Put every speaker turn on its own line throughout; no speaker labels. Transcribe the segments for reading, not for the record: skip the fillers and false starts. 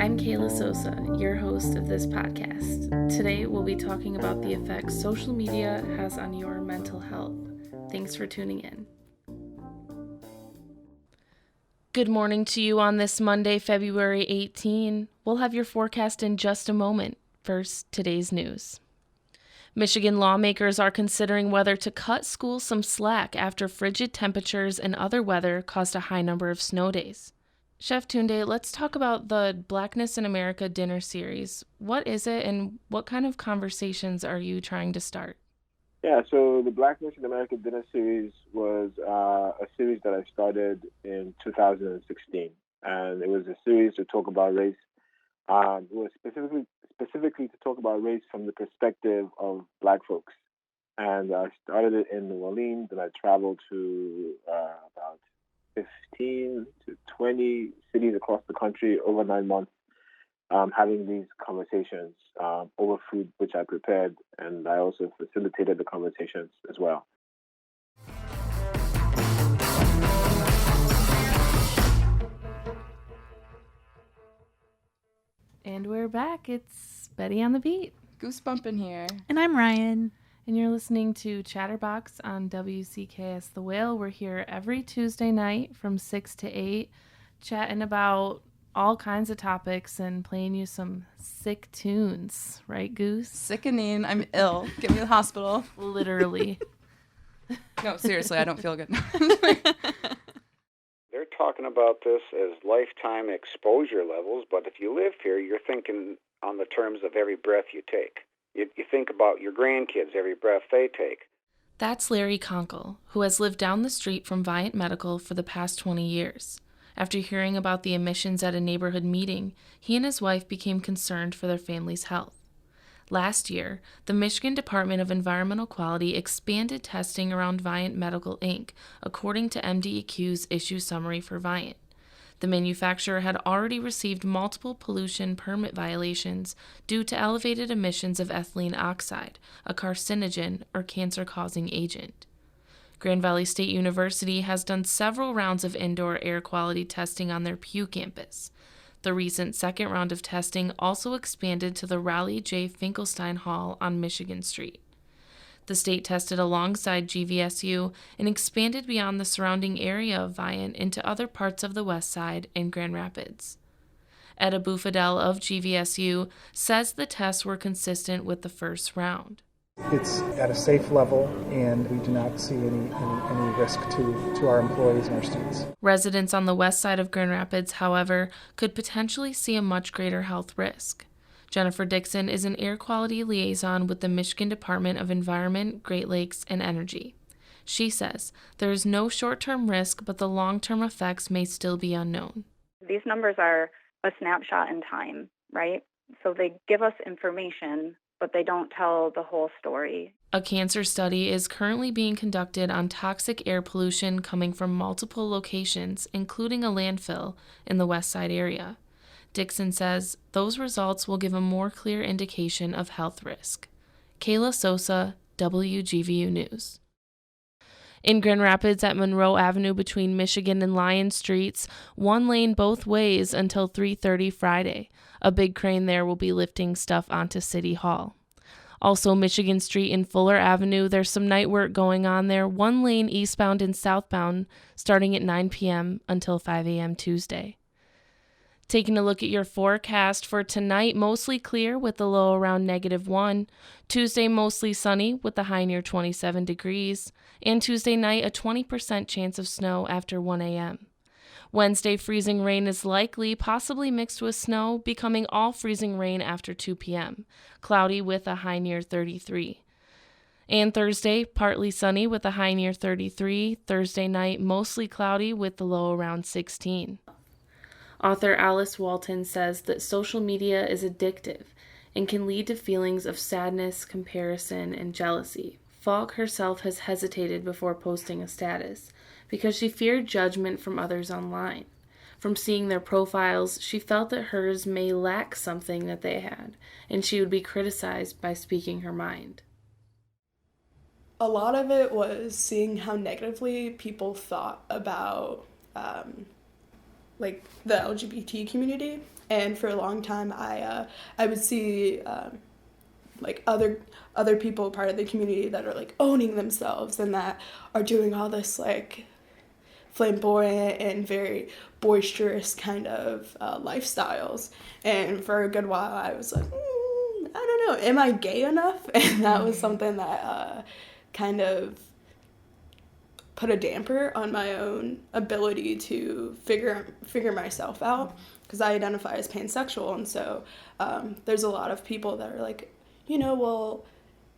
I'm Kayla Sosa, your host of this podcast. Today we'll be talking about the effects social media has on your mental health. Thanks for tuning in. Good morning to you on this Monday, February 18. We'll have your forecast in just a moment. First, today's news. Michigan lawmakers are considering whether to cut schools some slack after frigid temperatures and other weather caused a high number of snow days. Chef Tunde, let's talk about the Blackness in America dinner series. What is it and what kind of conversations are you trying to start?
Yeah, so the Blackness in America dinner series was a series that I started in 2016, and it was a series to talk about race. It was specifically to talk about race from the perspective of Black folks. And I started it in New Orleans, and I traveled to about 15 to 20 cities across the country over 9 months, having these conversations over food, which I prepared, and I also facilitated the conversations as well.
And we're back. It's Betty on the beat.
Goosebumping here.
And I'm Ryan.
And you're listening to Chatterbox on WCKS The Whale. We're here every Tuesday night from 6 to 8, chatting about all kinds of topics and playing you some sick tunes. Right, Goose?
Sickening. I'm ill. Get me to the hospital.
Literally.
No, seriously, I don't feel good.
They're talking about this as lifetime exposure levels, but if you live here, you're thinking on the terms of every breath you take. You think about your grandkids, every breath they take.
That's Larry Conkle, who has lived down the street from Viant Medical for the past 20 years. After hearing about the emissions at a neighborhood meeting, he and his wife became concerned for their family's health. Last year, the Michigan Department of Environmental Quality expanded testing around Viant Medical, Inc., according to MDEQ's issue summary for Viant. The manufacturer had already received multiple pollution permit violations due to elevated emissions of ethylene oxide, a carcinogen or cancer-causing agent. Grand Valley State University has done several rounds of indoor air quality testing on their Pew campus. The recent second round of testing also expanded to the Raleigh J. Finkelstein Hall on Michigan Street. The state tested alongside GVSU and expanded beyond the surrounding area of Viant into other parts of the West Side and Grand Rapids. Etta Bufadel of GVSU says the tests were consistent with the first round.
It's at a safe level, and we do not see any risk to our employees and our students.
Residents on the west side of Grand Rapids, however, could potentially see a much greater health risk. Jennifer Dixon is an air quality liaison with the Michigan Department of Environment, Great Lakes, and Energy. She says there is no short-term risk, but the long-term effects may still be unknown.
These numbers are a snapshot in time, right? So they give us information, but they don't tell the whole story.
A cancer study is currently being conducted on toxic air pollution coming from multiple locations, including a landfill in the West Side area. Dixon says those results will give a more clear indication of health risk. Kayla Sosa, WGVU News. In Grand Rapids at Monroe Avenue between Michigan and Lyon Streets, one lane both ways until 3:30 Friday. A big crane there will be lifting stuff onto City Hall. Also, Michigan Street and Fuller Avenue, there's some night work going on there, one lane eastbound and southbound, starting at 9 p.m. until 5 a.m. Tuesday. Taking a look at your forecast for tonight, mostly clear with the low around -1. Tuesday, mostly sunny with the high near 27 degrees. And Tuesday night, a 20% chance of snow after 1 a.m. Wednesday, freezing rain is likely, possibly mixed with snow, becoming all freezing rain after 2 p.m. Cloudy with a high near 33. And Thursday, partly sunny with a high near 33. Thursday night, mostly cloudy with the low around 16. Author Alice Walton says that social media is addictive and can lead to feelings of sadness, comparison, and jealousy. Falk herself has hesitated before posting a status because she feared judgment from others online. From seeing their profiles, she felt that hers may lack something that they had, and she would be criticized by speaking her mind.
A lot of it was seeing how negatively people thought about like the LGBT community, and for a long time I would see like other people part of the community that are like owning themselves and that are doing all this like flamboyant and very boisterous kind of lifestyles. And for a good while I was like, I don't know, am I gay enough? And that was something that kind of put a damper on my own ability to figure myself out, because I identify as pansexual. And so there's a lot of people that are like, well,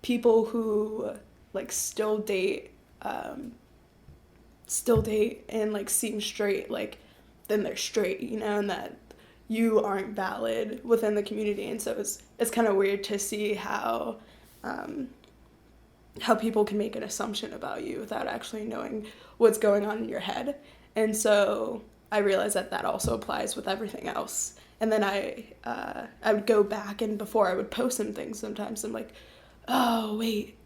people who like still date and like seem straight, like then they're straight, and that you aren't valid within the community. And so it's kind of weird to see how people can make an assumption about you without actually knowing what's going on in your head. And so I realized that also applies with everything else. And then I would go back, and before I would post some things, sometimes I'm like, oh wait,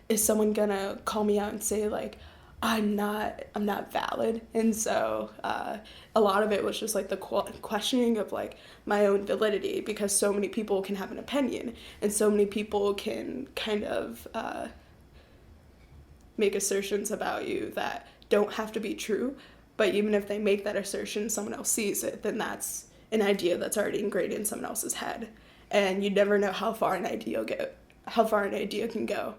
is someone gonna call me out and say like I'm not valid? And so a lot of it was just like the questioning of like my own validity, because so many people can have an opinion and so many people can kind of make assertions about you that don't have to be true. But even if they make that assertion, someone else sees it, then that's an idea that's already ingrained in someone else's head. And you never know how far an idea can go.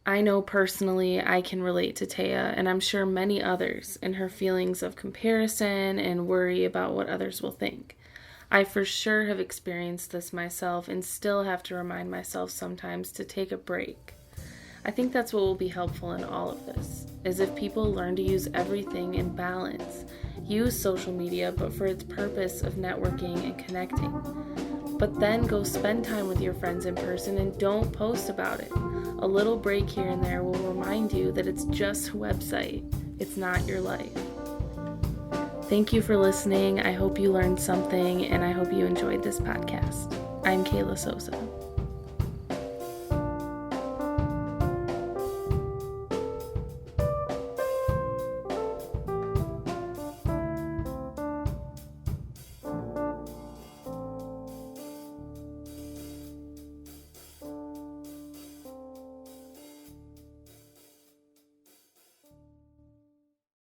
I know personally I can relate to Taya, and I'm sure many others, in her feelings of comparison and worry about what others will think. I for sure have experienced this myself and still have to remind myself sometimes to take a break. I think that's what will be helpful in all of this, is if people learn to use everything in balance. Use social media, but for its purpose of networking and connecting. But then go spend time with your friends in person and don't post about it. A little break here and there will remind you that it's just a website. It's not your life. Thank you for listening. I hope you learned something, and I hope you enjoyed this podcast. I'm Kayla Sosa.